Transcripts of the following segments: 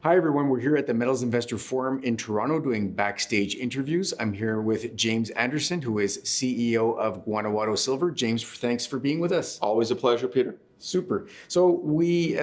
Hi, everyone. We're here at the Metals Investor Forum in Toronto doing backstage interviews. I'm here with James Anderson, who is CEO of Guanajuato Silver. James, thanks for being with us. Always a pleasure, Peter. Super. So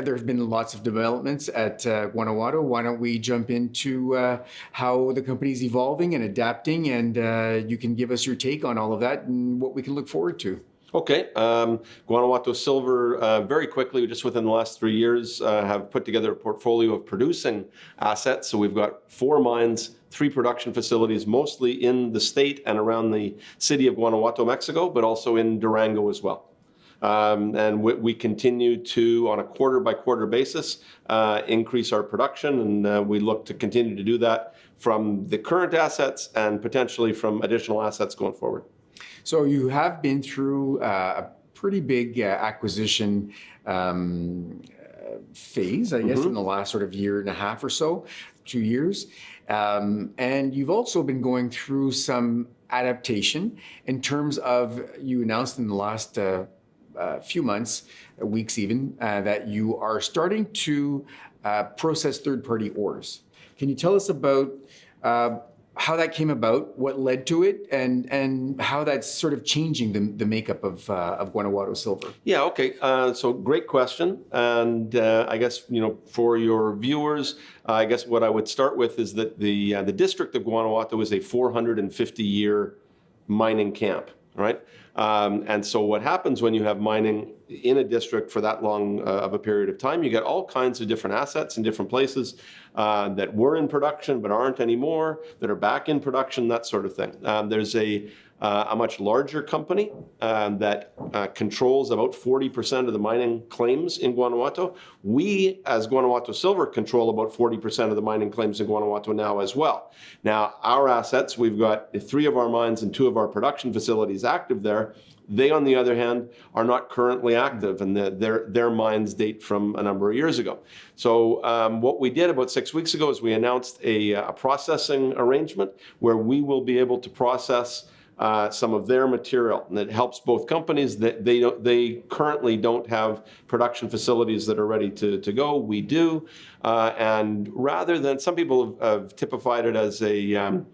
there have been lots of developments at Guanajuato. Why don't we jump into how the company's evolving and adapting, and you can give us your take on all of that and what we can look forward to. Okay. Guanajuato Silver, very quickly, just within the last 3 years, have put together a portfolio of producing assets. So we've got 4 mines, 3 production facilities, mostly in the state and around the city of Guanajuato, Mexico, but also in Durango as well. And we continue to, on a quarter-by-quarter basis, increase our production, and we look to continue to do that from the current assets and potentially from additional assets going forward. So you have been through a pretty big acquisition phase, I guess, in the last sort of year and a half or so, 2 years. And you've also been going through some adaptation in terms of, you announced in the last few months, weeks even, that you are starting to process third-party ores. Can you tell us about how that came about, what led to it, and how that's sort of changing the makeup of Guanajuato Silver? Yeah, okay. So great question. And I guess, for your viewers, I guess what I would start with is that the district of Guanajuato is a 450-year mining camp, right? And so what happens when you have mining in a district for that long of a period of time, you get all kinds of different assets in different places that were in production but aren't anymore, that are back in production, that sort of thing. There's a much larger company that controls about 40% of the mining claims in Guanajuato. We, as Guanajuato Silver, control about 40% of the mining claims in Guanajuato now as well. Now, our assets, we've got 3 of our mines and 2 of our production facilities active there. They, on the other hand, are not currently active, and their mines date from a number of years ago. So what we did about 6 weeks ago is we announced a processing arrangement where we will be able to process some of their material, and it helps both companies. That they currently don't have production facilities that are ready to go. We do, and rather than, some people have typified it as a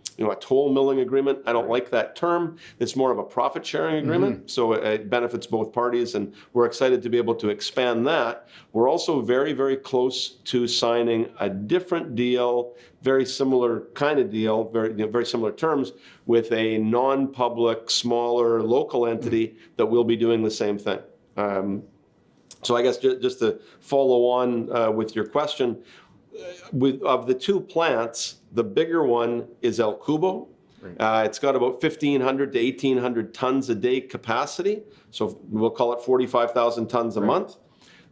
toll milling agreement. I don't like that term. It's more of a profit sharing agreement, so it benefits both parties, and we're excited to be able to expand that. We're also very, very close to signing a different deal, very similar kind of deal, very similar terms, with a non-public, smaller, local entity that will be doing the same thing. So I guess just to follow on with your question, of the 2 plants, the bigger one is El Cubo. Right. It's got about 1,500 to 1,800 tons a day capacity, so we'll call it 45,000 tons a month.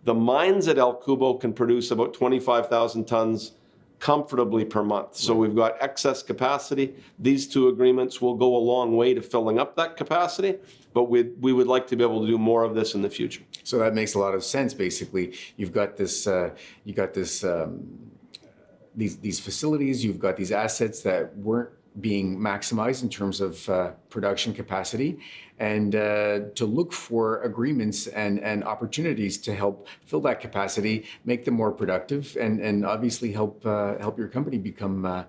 The mines at El Cubo can produce about 25,000 tons comfortably per month. So we've got excess capacity. These 2 agreements will go a long way to filling up that capacity, but we would like to be able to do more of this in the future. So that makes a lot of sense. Basically, you've got this, these facilities, you've got these assets that weren't being maximized in terms of production capacity, and to look for agreements and opportunities to help fill that capacity, make them more productive, and obviously help your company become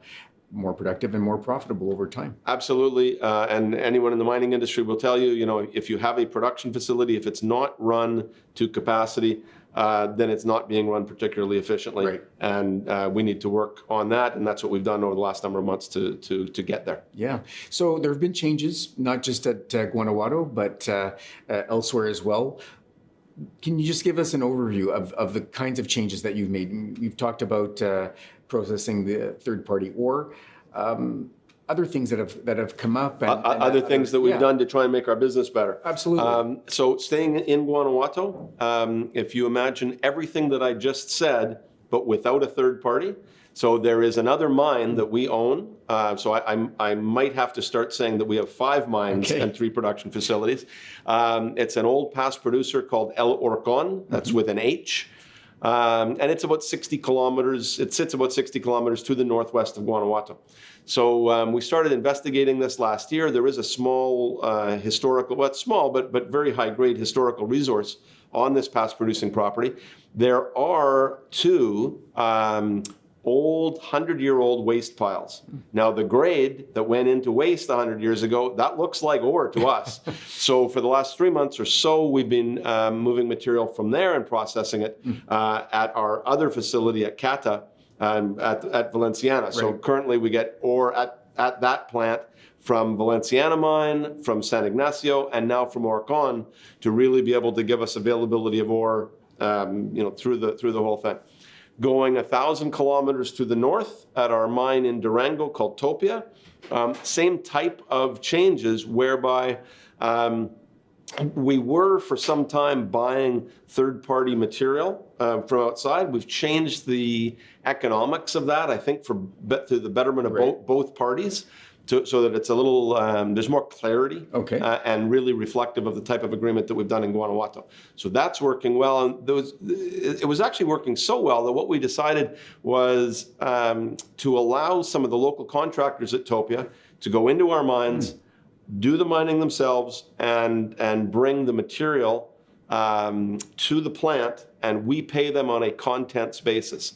more productive and more profitable over time. Absolutely, and anyone in the mining industry will tell you, if you have a production facility, if it's not run to capacity, then it's not being run particularly efficiently. Right. And we need to work on that, and that's what we've done over the last number of months to get there. Yeah. So there have been changes, not just at Guanajuato, but elsewhere as well. Can you just give us an overview of the kinds of changes that you've made? You've talked about processing the third-party ore. Other things that have come up. Other things that we've done to try and make our business better. Absolutely. So staying in Guanajuato, if you imagine everything that I just said, but without a third party. So there is another mine that we own. So I might have to start saying that we have 5 mines and 3 production facilities. It's an old past producer called El Horcon. That's with an H. And it's about 60 kilometers. It sits about 60 kilometers to the northwest of Guanajuato. So we started investigating this last year. There is a small historical, well, it's small, but very high-grade historical resource on this past producing property. There are 2 old 100-year-old waste piles. Now, the grade that went into waste 100 years ago, that looks like ore to us. So for the last 3 months or so, we've been moving material from there and processing it at our other facility at Cata, at Valenciana. So currently we get ore at that plant from Valenciana Mine, from San Ignacio, and now from Orcon to really be able to give us availability of ore, through the whole thing. Going 1,000 kilometers to the north at our mine in Durango called Topia, same type of changes whereby we were for some time buying third-party material from outside. We've changed the economics of that, I think, through the betterment of both parties. So that it's a little, there's more clarity and really reflective of the type of agreement that we've done in Guanajuato. So that's working well. And it was actually working so well that what we decided was to allow some of the local contractors at Topia to go into our mines, do the mining themselves, and bring the material to the plant, and we pay them on a contents basis.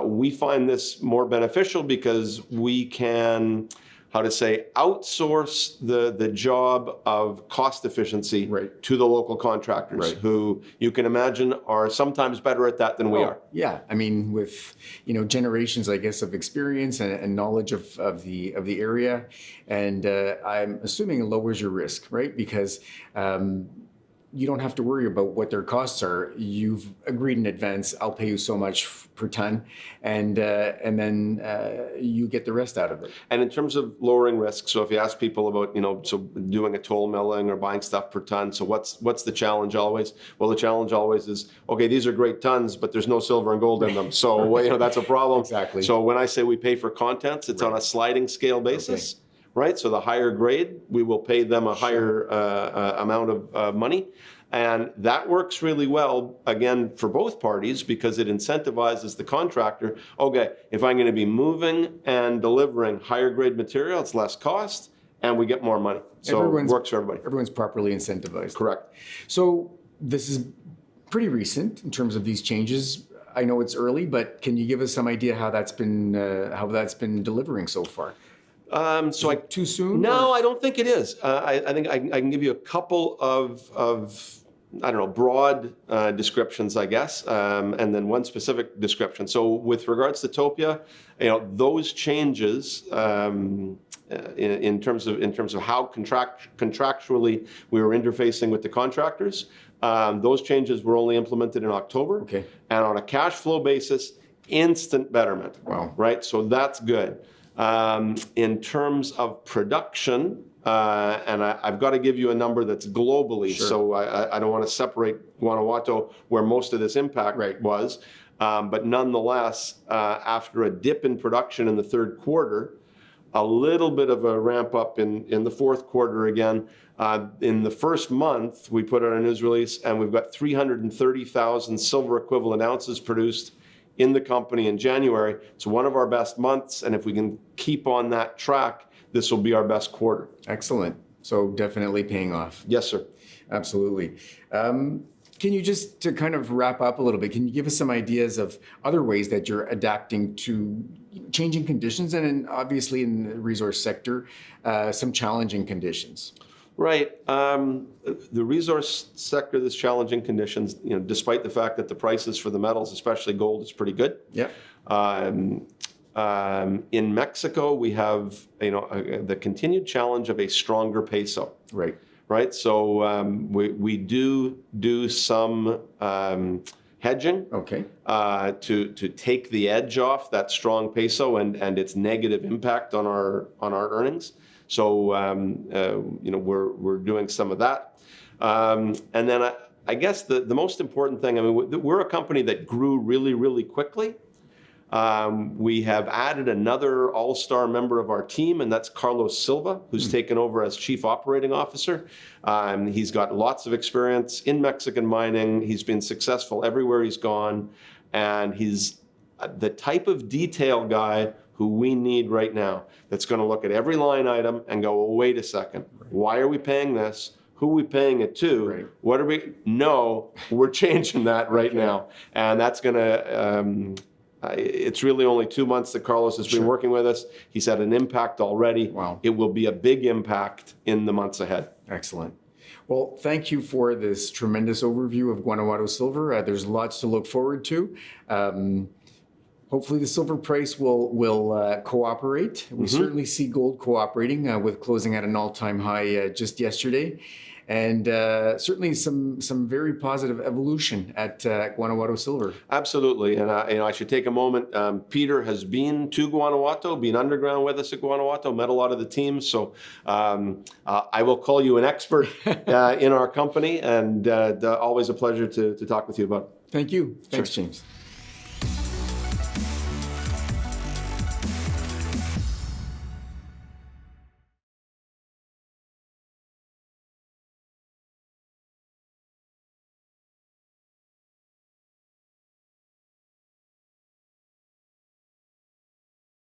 We find this more beneficial because we can, outsource the job of cost efficiency to the local contractors, who you can imagine are sometimes better at that than we are. Yeah, I mean, with generations, I guess, of experience and knowledge of the area, and I'm assuming it lowers your risk, right? Because you don't have to worry about what their costs are. You've agreed in advance, I'll pay you so much per ton, and then you get the rest out of it. And in terms of lowering risk, so if you ask people about, so doing a toll milling or buying stuff per ton, so what's the challenge always? Well, the challenge always is, okay, these are great tons, but there's no silver and gold in them. So, that's a problem. Exactly. So when I say we pay for contents, it's on a sliding scale basis. Right, so the higher grade, we will pay them a higher amount of money. And that works really well, again, for both parties, because it incentivizes the contractor. Okay, if I'm going to be moving and delivering higher grade material, it's less cost, and we get more money. So it works for everybody. Everyone's properly incentivized. Correct. So this is pretty recent in terms of these changes. I know it's early, but can you give us some idea how that's been delivering so far? So I too soon? No, I don't think it is. I think I can give you a couple of broad descriptions, I guess, and then one specific description. So with regards to Topia, those changes in terms of how contractually we were interfacing with the contractors, those changes were only implemented in October. Okay. And on a cash flow basis, instant betterment. Wow. Right. So that's good. In terms of production, and I've got to give you a number that's globally, so I don't want to separate Guanajuato, where most of this impact was, but nonetheless, after a dip in production in the third quarter, a little bit of a ramp up in the fourth quarter again. In the first month, we put out a news release, and we've got 330,000 silver equivalent ounces produced in the company in January. It's one of our best months, and if we can keep on that track, this will be our best quarter. Excellent. So definitely paying off. Yes, sir. Absolutely. Can you just, to kind of wrap up a little bit, can you give us some ideas of other ways that you're adapting to changing conditions, and then obviously in the resource sector, some challenging conditions? Right. The resource sector, there's challenging conditions, despite the fact that the prices for the metals, especially gold, is pretty good. Yeah. In Mexico, we have, the continued challenge of a stronger peso. Right. Right. So we do some hedging. Okay. To take the edge off that strong peso and its negative impact on our earnings. So, we're doing some of that. And then I guess the most important thing, we're a company that grew really, really quickly. We have added another all-star member of our team, and that's Carlos Silva, who's taken over as Chief Operating Officer. He's got lots of experience in Mexican mining. He's been successful everywhere he's gone, and he's the type of detail guy who we need right now, that's going to look at every line item and go, well, wait a second, why are we paying this? Who are we paying it to? Right. What are we? No, we're changing that right now. And that's going to, It's really only 2 months that Carlos has been working with us. He's had an impact already. Wow. It will be a big impact in the months ahead. Excellent. Well, thank you for this tremendous overview of Guanajuato Silver. There's lots to look forward to. Hopefully the silver price will cooperate. We certainly see gold cooperating with closing at an all-time high just yesterday. And certainly some very positive evolution at Guanajuato Silver. Absolutely, and I should take a moment. Peter has been to Guanajuato, been underground with us at Guanajuato, met a lot of the teams. So I will call you an expert in our company, and always a pleasure to talk with you about it. Thank you. Thanks, James.